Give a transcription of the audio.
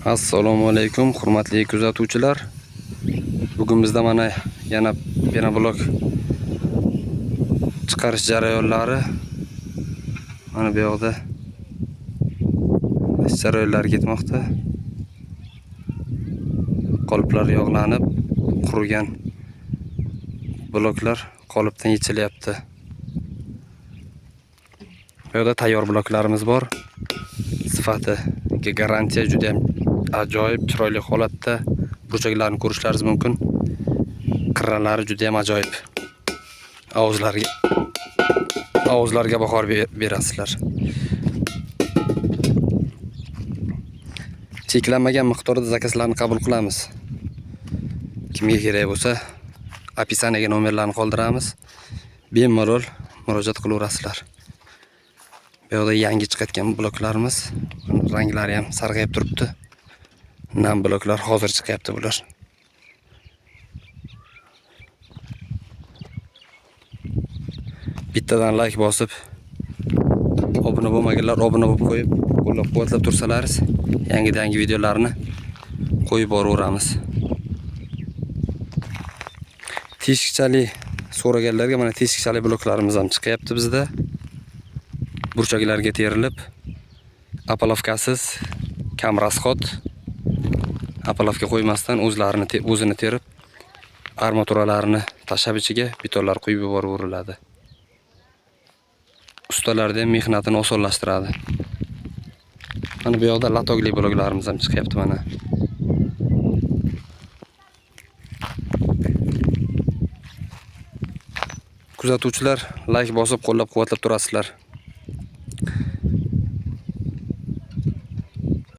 Assalomu alaykum, hurmatli kuzatuvchilar. Bugun bizda mana yana penoblok chiqarish jarayonlari. Mana bu yoqda jarayonlar ketmoqda. Qoliplar yog'lanib, qurigan bloklar qolipdan yechilyapti. Bu yoqda tayyor bloklarimiz bor. Sifatiga garantiya juda ham ajoyib, chiroyli holatda. Burchaklarni ko'rishlaringiz mumkin. Qirralari juda ham ajoyib. Og'izlarga bahor berasizlar. Cheklanmagan miqdorda zakazlarni qabul qilamiz. Kimga kerak bo'lsa, opisaniyaga nomerlarni qoldiramiz. Bemalol murojaat qilaverasizlar. Bu yoqda yangi chiqayotgan bloklarimiz, ranglari ham sarg'ayib turibdi. Nam bloklar hozir chiqyapti bular. Bittadan like bosib, obuna bo'lmaganlar obuna bo'lib qo'yib, qo'llab-quvvatlab tursalaringiz, yangi videolarni qo'yib boraveramiz. Teshikchali so'raganlarga mana teshikchali bloklarimiz ham chiqyapti bizda. Burchaklarga terilib, apolovkasiz, kam rasxod, apolovka qo'ymasdan o'zini terib, armaturalarini tashab ichiga betonlar quyib yuboraveriladi. Ustalarda ham mehnatini osonlashtiradi. Mana bu yoqda latogli bloklarimiz ham chiqyapti mana. Kuzatuvchilar like bosib qo'llab-quvvatlab turasizlar.